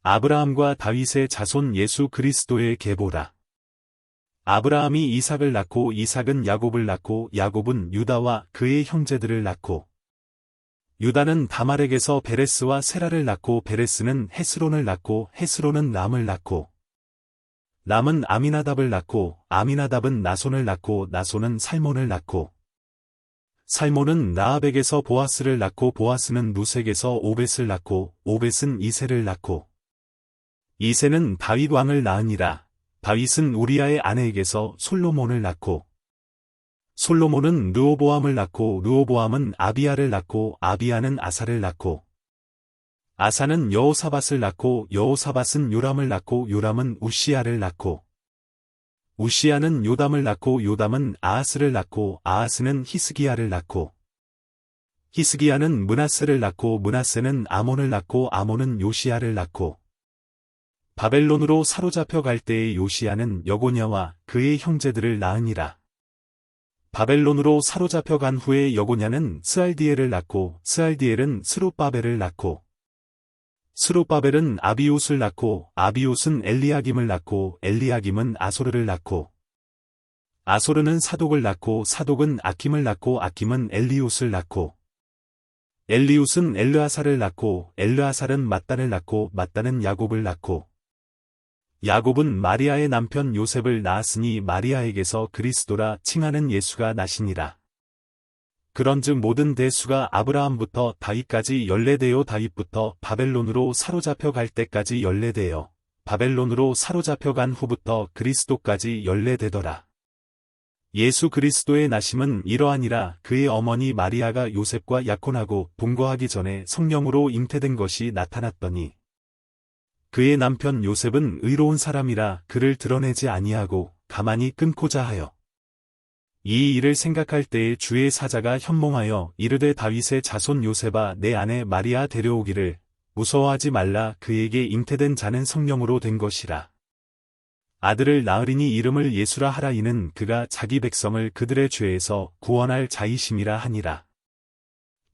아브라함과 다윗의 자손 예수 그리스도의 계보라. 아브라함이 이삭을 낳고 이삭은 야곱을 낳고 야곱은 유다와 그의 형제들을 낳고 유다는 다말에게서 베레스와 세라를 낳고 베레스는 헤스론을 낳고 헤스론은 람을 낳고 람은 아미나답을 낳고 아미나답은 나손을 낳고 나손은 살몬을 낳고 살몬은 라합에게서 보아스를 낳고 보아스는 루색에서 오벳을 낳고 오벳은 이새를 낳고 이새는 다윗 왕을 낳으니라. 다윗은 우리아의 아내에게서 솔로몬을 낳고 솔로몬은 르호보암을 낳고 르호보암은 아비야를 낳고 아비야는 아사를 낳고 아사는 여호사밧을 낳고 여호사밧은 요람을 낳고 요람은 우시야를 낳고 우시야는 요담을 낳고 요담은 아하스를 낳고 아하스는 히스기야를 낳고 히스기야는 므낫세를 낳고 므낫세는 아몬을 낳고 아몬은 요시야를 낳고 바벨론으로 사로잡혀 갈 때의 요시야는 여고냐와 그의 형제들을 낳으니라. 바벨론으로 사로잡혀 간 후에 여고냐는 스알디엘을 낳고 스알디엘은 스룹바벨을 낳고 스룹바벨은 아비웃을 낳고 아비웃은 엘리야김을 낳고 엘리야김은 아소르를 낳고 아소르는 사독을 낳고 사독은 아킴을 낳고 아킴은 엘리웃을 낳고 엘리웃은 엘르아살을 낳고 엘르아살은 mat단을 낳고 mat단은 야곱을 낳고 야곱은 마리아의 남편 요셉을 낳았으니 마리아에게서 그리스도라 칭하는 예수가 나시니라. 그런즉 모든 대수가 아브라함부터 다윗까지 연례되어 다윗부터 바벨론으로 사로잡혀 갈 때까지 연례되어 바벨론으로 사로잡혀 간 후부터 그리스도까지 연례되더라. 예수 그리스도의 나심은 이러하니라. 그의 어머니 마리아가 요셉과 약혼하고 동거하기 전에 성령으로 잉태된 것이 나타났더니 그의 남편 요셉은 의로운 사람이라 그를 드러내지 아니하고 가만히 끊고자 하여 이 일을 생각할 때에 주의 사자가 현몽하여 이르되 다윗의 자손 요셉아 내 아내 마리아 데려오기를 무서워하지 말라. 그에게 잉태된 자는 성령으로 된 것이라. 아들을 낳으리니 이름을 예수라 하라. 이는 그가 자기 백성을 그들의 죄에서 구원할 자이심이라 하니라.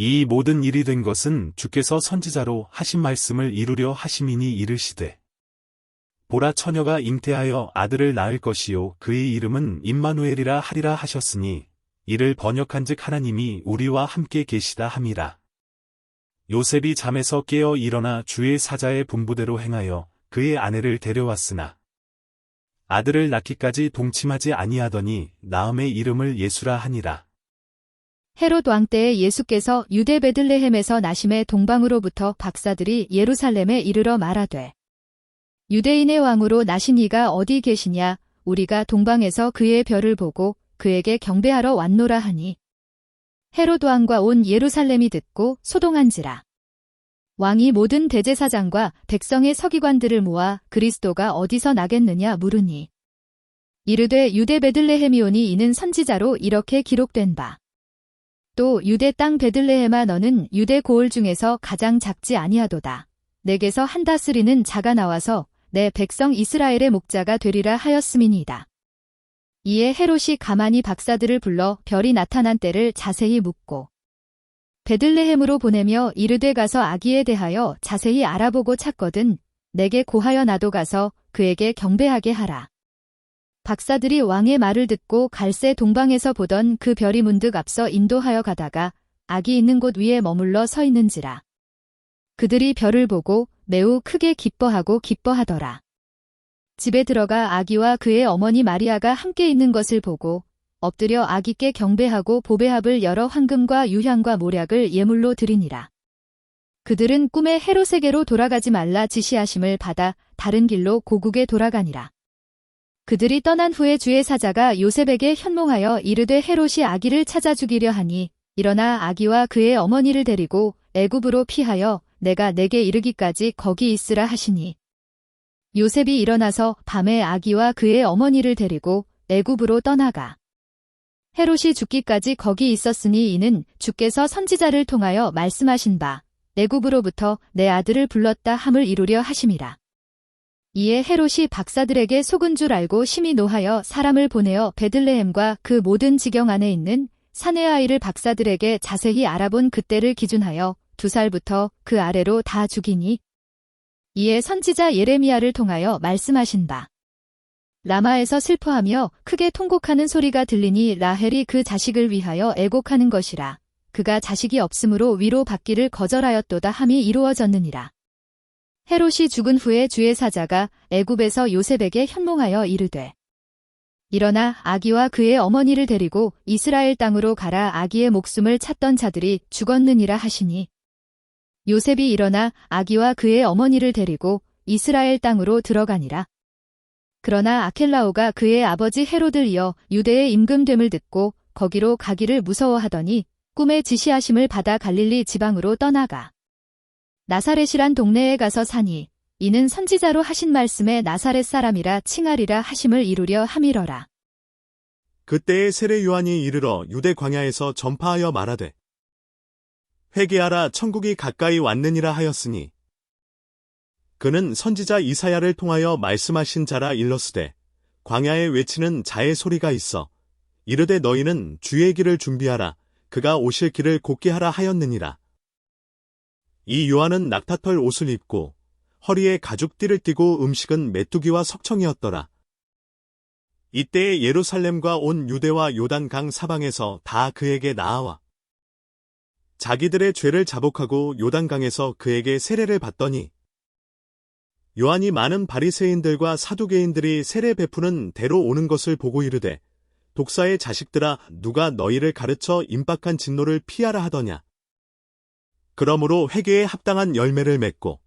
이 모든 일이 된 것은 주께서 선지자로 하신 말씀을 이루려 하심이니 이르시되 보라 처녀가 잉태하여 아들을 낳을 것이요 그의 이름은 임마누엘이라 하리라 하셨으니 이를 번역한즉 하나님이 우리와 함께 계시다 함이라. 요셉이 잠에서 깨어 일어나 주의 사자의 분부대로 행하여 그의 아내를 데려왔으나 아들을 낳기까지 동침하지 아니하더니 낳음의 이름을 예수라 하니라. 헤롯 왕 때에 예수께서 유대 베들레헴에서 나심에 동방으로부터 박사들이 예루살렘에 이르러 말하되 유대인의 왕으로 나신 이가 어디 계시냐 우리가 동방에서 그의 별을 보고 그에게 경배하러 왔노라 하니 헤롯 왕과 온 예루살렘이 듣고 소동한지라. 왕이 모든 대제사장과 백성의 서기관들을 모아 그리스도가 어디서 나겠느냐 물으니 이르되 유대 베들레헴이오니 이는 선지자로 이렇게 기록된 바. 또 유대 땅 베들레헴아 너는 유대 고을 중에서 가장 작지 아니하도다. 내게서 한 다스리는 자가 나와서 내 백성 이스라엘의 목자가 되리라 하였음이니이다. 이에 헤롯이 가만히 박사들을 불러 별이 나타난 때를 자세히 묻고 베들레헴으로 보내며 이르되 가서 아기에 대하여 자세히 알아보고 찾거든 내게 고하여 나도 가서 그에게 경배하게 하라. 박사들이 왕의 말을 듣고 갈새 동방에서 보던 그 별이 문득 앞서 인도하여 가다가 아기 있는 곳 위에 머물러 서 있는지라. 그들이 별을 보고 매우 크게 기뻐하고 기뻐하더라. 집에 들어가 아기와 그의 어머니 마리아가 함께 있는 것을 보고 엎드려 아기께 경배하고 보배합을 여러 황금과 유향과 모략을 예물로 드리니라. 그들은 꿈에 헤롯에게로 돌아가지 말라 지시하심을 받아 다른 길로 고국에 돌아가니라. 그들이 떠난 후에 주의 사자가 요셉에게 현몽하여 이르되 헤롯이 아기를 찾아 죽이려 하니 일어나 아기와 그의 어머니를 데리고 애굽으로 피하여 내가 내게 이르기까지 거기 있으라 하시니 요셉이 일어나서 밤에 아기와 그의 어머니를 데리고 애굽으로 떠나가 헤롯이 죽기까지 거기 있었으니 이는 주께서 선지자를 통하여 말씀하신 바 애굽으로부터 내 아들을 불렀다 함을 이루려 하심이라. 이에 헤롯이 박사들에게 속은 줄 알고 심히 노하여 사람을 보내어 베들레헴과 그 모든 지경 안에 있는 사내 아이를 박사들에게 자세히 알아본 그때를 기준하여 2살부터 그 아래로 다 죽이니 이에 선지자 예레미야를 통하여 말씀하신 바. 라마에서 슬퍼하며 크게 통곡하는 소리가 들리니 라헬이 그 자식을 위하여 애곡하는 것이라. 그가 자식이 없으므로 위로받기를 거절하였도다 함이 이루어졌느니라. 헤롯이 죽은 후에 주의 사자가 애굽에서 요셉에게 현몽하여 이르되 일어나 아기와 그의 어머니를 데리고 이스라엘 땅으로 가라. 아기의 목숨을 찾던 자들이 죽었느니라 하시니 요셉이 일어나 아기와 그의 어머니를 데리고 이스라엘 땅으로 들어가니라. 그러나 아켈라오가 그의 아버지 헤롯을 이어 유대에 임금됨을 듣고 거기로 가기를 무서워하더니 꿈에 지시하심을 받아 갈릴리 지방으로 떠나가 나사렛이란 동네에 가서 사니 이는 선지자로 하신 말씀에 나사렛 사람이라 칭하리라 하심을 이루려 함이러라. 그때에 세례 요한이 이르러 유대 광야에서 전파하여 말하되 회개하라 천국이 가까이 왔느니라 하였으니 그는 선지자 이사야를 통하여 말씀하신 자라 일렀으되 광야에 외치는 자의 소리가 있어 이르되 너희는 주의 길을 준비하라 그가 오실 길을 곧게 하라 하였느니라. 이 요한은 낙타털 옷을 입고 허리에 가죽띠를 띠고 음식은 메뚜기와 석청이었더라. 이때에 예루살렘과 온 유대와 요단강 사방에서 다 그에게 나아와 자기들의 죄를 자복하고 요단강에서 그에게 세례를 받더니 요한이 많은 바리새인들과 사두개인들이 세례 베푸는 대로 오는 것을 보고 이르되 독사의 자식들아 누가 너희를 가르쳐 임박한 진노를 피하라 하더냐. 그러므로 회개에 합당한 열매를 맺고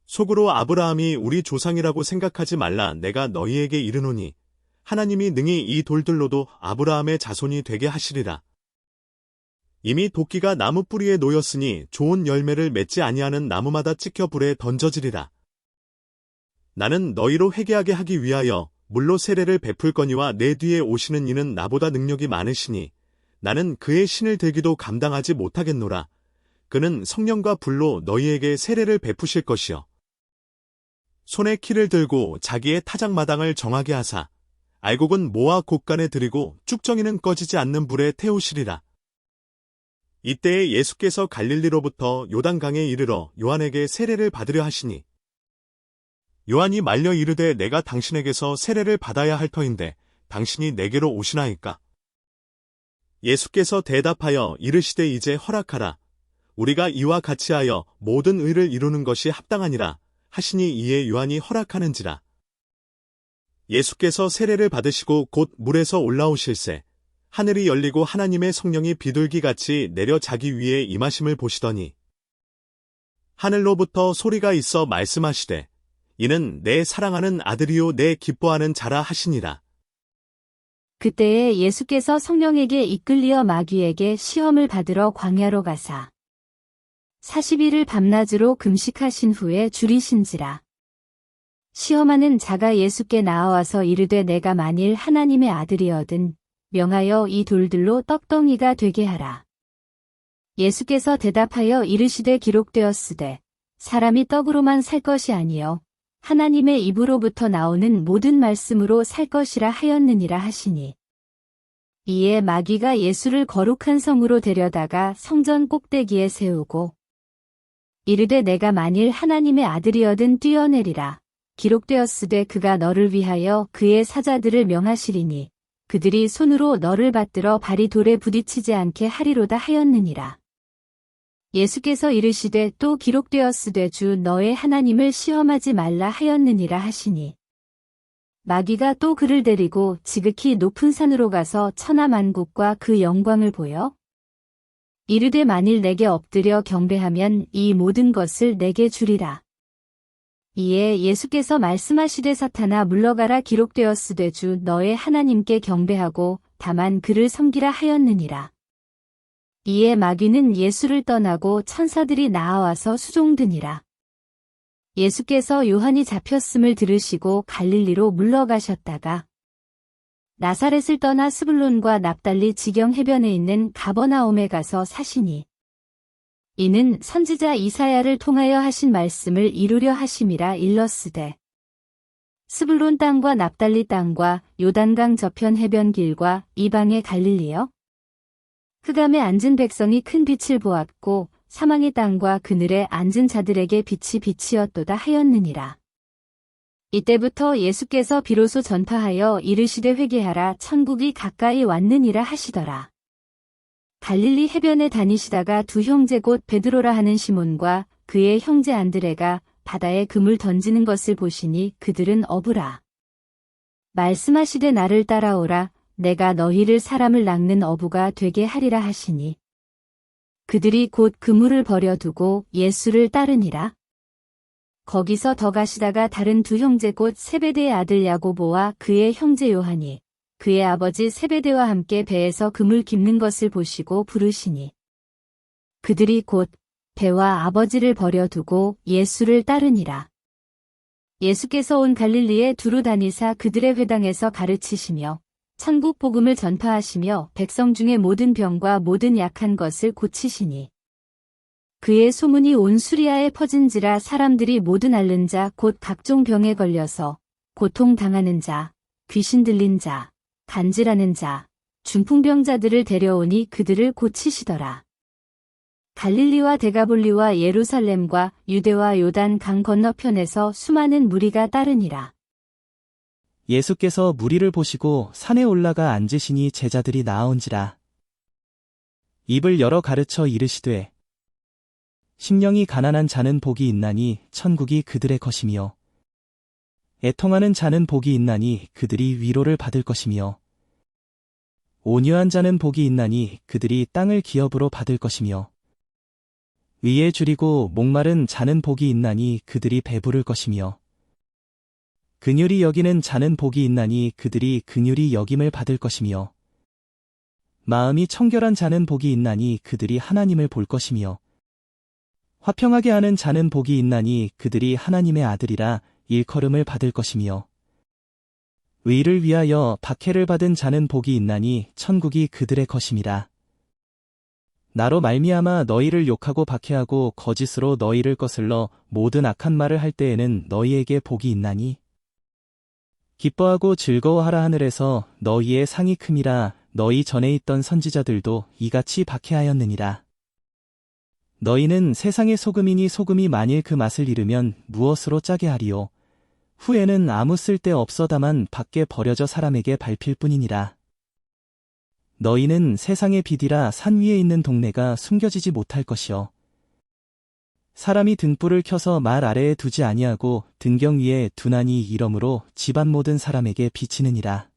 속으로 아브라함이 우리 조상이라고 생각하지 말라. 내가 너희에게 이르노니 하나님이 능히 이 돌들로도 아브라함의 자손이 되게 하시리라. 이미 도끼가 나무 뿌리에 놓였으니 좋은 열매를 맺지 아니하는 나무마다 찍혀 불에 던져지리라. 나는 너희로 회개하게 하기 위하여 물로 세례를 베풀거니와 내 뒤에 오시는 이는 나보다 능력이 많으시니 나는 그의 신을 들기도 감당하지 못하겠노라. 그는 성령과 불로 너희에게 세례를 베푸실 것이요 손에 키를 들고 자기의 타작마당을 정하게 하사 알곡은 모아 곡간에 들이고 쭉정이는 꺼지지 않는 불에 태우시리라. 이때에 예수께서 갈릴리로부터 요단강에 이르러 요한에게 세례를 받으려 하시니 요한이 말려 이르되 내가 당신에게서 세례를 받아야 할 터인데 당신이 내게로 오시나이까. 예수께서 대답하여 이르시되 이제 허락하라. 우리가 이와 같이 하여 모든 의를 이루는 것이 합당하니라 하시니 이에 요한이 허락하는지라. 예수께서 세례를 받으시고 곧 물에서 올라오실새 하늘이 열리고 하나님의 성령이 비둘기같이 내려 자기 위에 임하심을 보시더니 하늘로부터 소리가 있어 말씀하시되 이는 내 사랑하는 아들이요 내 기뻐하는 자라 하시니라. 그때에 예수께서 성령에게 이끌리어 마귀에게 시험을 받으러 광야로 가사 40일을 밤낮으로 금식하신 후에 줄이신지라. 시험하는 자가 예수께 나와서 이르되 내가 만일 하나님의 아들이거든 명하여 이 돌들로 떡덩이가 되게 하라. 예수께서 대답하여 이르시되 기록되었으되 사람이 떡으로만 살 것이 아니요 하나님의 입으로부터 나오는 모든 말씀으로 살 것이라 하였느니라 하시니 이에 마귀가 예수를 거룩한 성으로 데려다가 성전 꼭대기에 세우고 이르되 내가 만일 하나님의 아들이거든 뛰어내리라. 기록되었으되 그가 너를 위하여 그의 사자들을 명하시리니 그들이 손으로 너를 받들어 발이 돌에 부딪히지 않게 하리로다 하였느니라. 예수께서 이르시되 또 기록되었으되 주 너의 하나님을 시험하지 말라 하였느니라 하시니 마귀가 또 그를 데리고 지극히 높은 산으로 가서 천하만국과 그 영광을 보여 이르되 만일 내게 엎드려 경배하면 이 모든 것을 내게 주리라. 이에 예수께서 말씀하시되 사탄아 물러가라 기록되었으되 주 너의 하나님께 경배하고 다만 그를 섬기라 하였느니라. 이에 마귀는 예수를 떠나고 천사들이 나아와서 수종드니라. 예수께서 요한이 잡혔음을 들으시고 갈릴리로 물러가셨다가 나사렛을 떠나 스불론과 납달리 지경 해변에 있는 가버나움에 가서 사시니 이는 선지자 이사야를 통하여 하신 말씀을 이루려 하심이라 일렀으되 스불론 땅과 납달리 땅과 요단강 저편 해변길과 이방의 갈릴리여 흑암에 앉은 백성이 큰 빛을 보았고 사망의 땅과 그늘에 앉은 자들에게 빛이 빛이었도다 하였느니라. 이때부터 예수께서 비로소 전파하여 이르시되 회개하라 천국이 가까이 왔느니라 하시더라. 갈릴리 해변에 다니시다가 두 형제 곧 베드로라 하는 시몬과 그의 형제 안드레가 바다에 금을 던지는 것을 보시니 그들은 어부라. 말씀하시되 나를 따라오라 내가 너희를 사람을 낚는 어부가 되게 하리라 하시니 그들이 곧 그물을 버려두고 예수를 따르니라. 거기서 더 가시다가 다른 두 형제 곧 세베대의 아들 야고보와 그의 형제 요한이 그의 아버지 세베대와 함께 배에서 금을 깁는 것을 보시고 부르시니 그들이 곧 배와 아버지를 버려두고 예수를 따르니라. 예수께서 온 갈릴리에 두루 다니사 그들의 회당에서 가르치시며 천국 복음을 전파하시며 백성 중에 모든 병과 모든 약한 것을 고치시니 그의 소문이 온 수리아에 퍼진지라 사람들이 모든 앓는 자 곧 각종 병에 걸려서 고통당하는 자, 귀신 들린 자, 간질하는 자, 중풍병자들을 데려오니 그들을 고치시더라. 갈릴리와 데가볼리와 예루살렘과 유대와 요단 강 건너편에서 수많은 무리가 따르니라. 예수께서 무리를 보시고 산에 올라가 앉으시니 제자들이 나아온지라. 입을 열어 가르쳐 이르시되 심령이 가난한 자는 복이 있나니 천국이 그들의 것이며 애통하는 자는 복이 있나니 그들이 위로를 받을 것이며 온유한 자는 복이 있나니 그들이 땅을 기업으로 받을 것이며 위에 줄이고 목마른 자는 복이 있나니 그들이 배부를 것이며 긍휼히 여기는 자는 복이 있나니 그들이 긍휼히 여김을 받을 것이며 마음이 청결한 자는 복이 있나니 그들이 하나님을 볼 것이며 화평하게 하는 자는 복이 있나니 그들이 하나님의 아들이라 일컬음을 받을 것이며 의를 위하여 박해를 받은 자는 복이 있나니 천국이 그들의 것임이라. 나로 말미암아 너희를 욕하고 박해하고 거짓으로 너희를 거슬러 모든 악한 말을 할 때에는 너희에게 복이 있나니 기뻐하고 즐거워하라 하늘에서 너희의 상이 큼이라. 너희 전에 있던 선지자들도 이같이 박해하였느니라. 너희는 세상의 소금이니 소금이 만일 그 맛을 잃으면 무엇으로 짜게 하리요. 후에는 아무 쓸데 없어 다만 밖에 버려져 사람에게 밟힐 뿐이니라. 너희는 세상의 빛이라. 산 위에 있는 동네가 숨겨지지 못할 것이요. 사람이 등불을 켜서 말 아래에 두지 아니하고 등경 위에 두나니 이러므로 집안 모든 사람에게 비치느니라.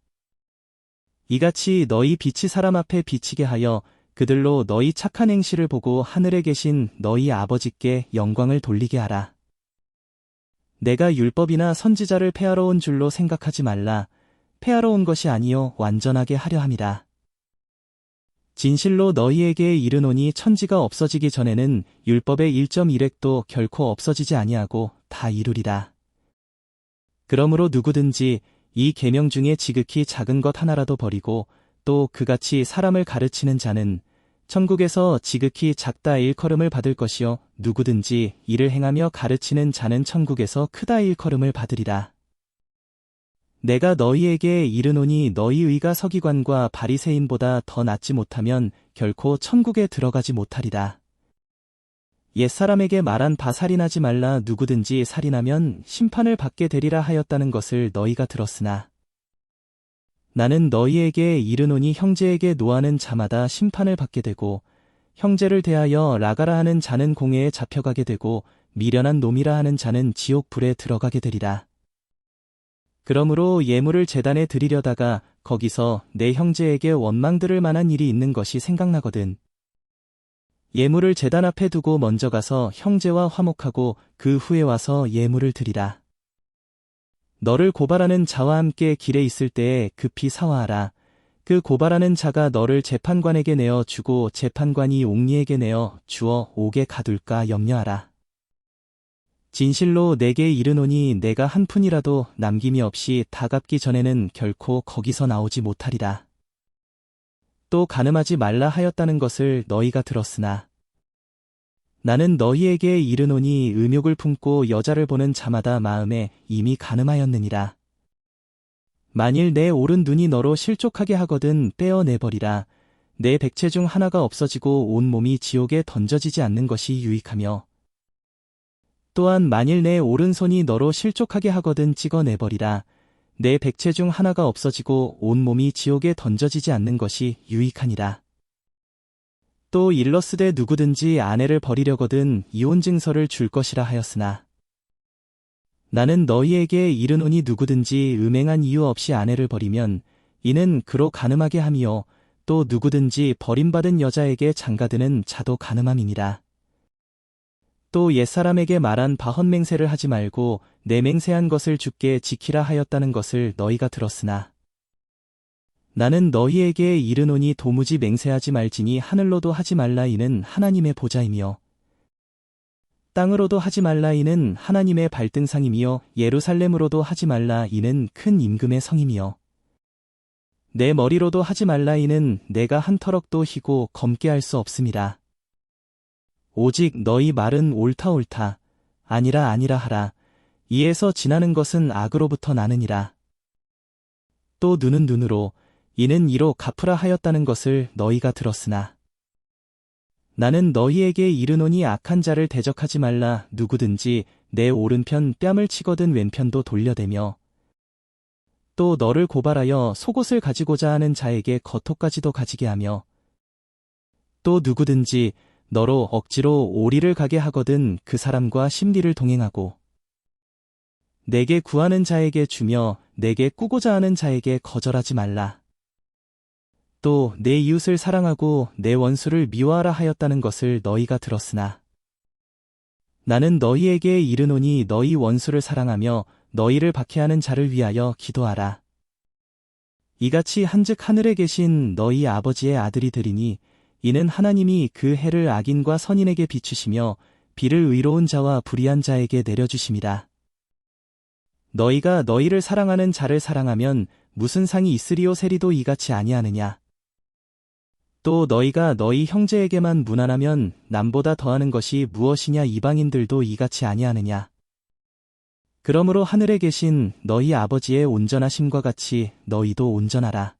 이같이 너희 빛이 사람 앞에 비치게 하여 그들로 너희 착한 행실을 보고 하늘에 계신 너희 아버지께 영광을 돌리게 하라. 내가 율법이나 선지자를 폐하러 온 줄로 생각하지 말라. 폐하러 온 것이 아니요 완전하게 하려 함이라. 진실로 너희에게 이르노니 천지가 없어지기 전에는 율법의 1.1획도 결코 없어지지 아니하고 다 이루리라. 그러므로 누구든지 이 계명 중에 지극히 작은 것 하나라도 버리고 또 그같이 사람을 가르치는 자는 천국에서 지극히 작다 일컬음을 받을 것이요 누구든지 이를 행하며 가르치는 자는 천국에서 크다 일컬음을 받으리라. 내가 너희에게 이르노니 너희 의가 서기관과 바리새인보다 더 낫지 못하면 결코 천국에 들어가지 못하리라. 옛사람에게 말한 바 살인하지 말라. 누구든지 살인하면 심판을 받게 되리라 하였다는 것을 너희가 들었으나 나는 너희에게 이르노니 형제에게 노하는 자마다 심판을 받게 되고 형제를 대하여 라가라 하는 자는 공회에 잡혀가게 되고 미련한 놈이라 하는 자는 지옥 불에 들어가게 되리라. 그러므로 예물을 제단에 드리려다가 거기서 내 형제에게 원망 들을 만한 일이 있는 것이 생각나거든. 예물을 제단 앞에 두고 먼저 가서 형제와 화목하고 그 후에 와서 예물을 드리라. 너를 고발하는 자와 함께 길에 있을 때에 급히 사화하라. 그 고발하는 자가 너를 재판관에게 내어 주고 재판관이 옥리에게 내어 주어 옥에 가둘까 염려하라. 진실로 내게 이르노니 내가 한 푼이라도 남김이 없이 다 갚기 전에는 결코 거기서 나오지 못하리라. 또 간음하지 말라 하였다는 것을 너희가 들었으나 나는 너희에게 이르노니 음욕을 품고 여자를 보는 자마다 마음에 이미 간음하였느니라. 만일 내 오른 눈이 너로 실족하게 하거든 떼어내버리라. 내 백체 중 하나가 없어지고 온 몸이 지옥에 던져지지 않는 것이 유익하며 또한 만일 내 오른손이 너로 실족하게 하거든 찍어내버리라. 내 백체 중 하나가 없어지고 온 몸이 지옥에 던져지지 않는 것이 유익하니라. 또 일러스되 누구든지 아내를 버리려거든 이혼 증서를 줄 것이라 하였으나 나는 너희에게 이르노니 누구든지 음행한 이유 없이 아내를 버리면 이는 그로 간음하게 함이요 또 누구든지 버림받은 여자에게 장가드는 자도 간음함이니라. 또 옛사람에게 말한 바 헛맹세를 하지 말고 내 맹세한 것을 주께 지키라 하였다는 것을 너희가 들었으나 나는 너희에게 이르노니 도무지 맹세하지 말지니 하늘로도 하지 말라 이는 하나님의 보좌이며 땅으로도 하지 말라 이는 하나님의 발등상이며 예루살렘으로도 하지 말라 이는 큰 임금의 성이며 내 머리로도 하지 말라 이는 내가 한 터럭도 희고 검게 할 수 없음이라. 오직 너희 말은 옳다 옳다 아니라 아니라 하라. 이에서 지나는 것은 악으로부터 나느니라. 또 눈은 눈으로 이는 이로 갚으라 하였다는 것을 너희가 들었으나 나는 너희에게 이르노니 악한 자를 대적하지 말라. 누구든지 내 오른편 뺨을 치거든 왼편도 돌려대며 또 너를 고발하여 속옷을 가지고자 하는 자에게 겉옷까지도 가지게 하며 또 누구든지 너로 억지로 오리를 가게 하거든 그 사람과 심리를 동행하고 내게 구하는 자에게 주며 내게 꾸고자 하는 자에게 거절하지 말라. 또 내 이웃을 사랑하고 내 원수를 미워하라 하였다는 것을 너희가 들었으나 나는 너희에게 이르노니 너희 원수를 사랑하며 너희를 박해하는 자를 위하여 기도하라. 이같이 한즉 하늘에 계신 너희 아버지의 아들이 되리니 이는 하나님이 그 해를 악인과 선인에게 비추시며 비를 의로운 자와 불의한 자에게 내려주심이라. 너희가 너희를 사랑하는 자를 사랑하면 무슨 상이 있으리요 세리도 이같이 아니하느냐. 또 너희가 너희 형제에게만 무난하면 남보다 더하는 것이 무엇이냐. 이방인들도 이같이 아니하느냐. 그러므로 하늘에 계신 너희 아버지의 온전하심과 같이 너희도 온전하라.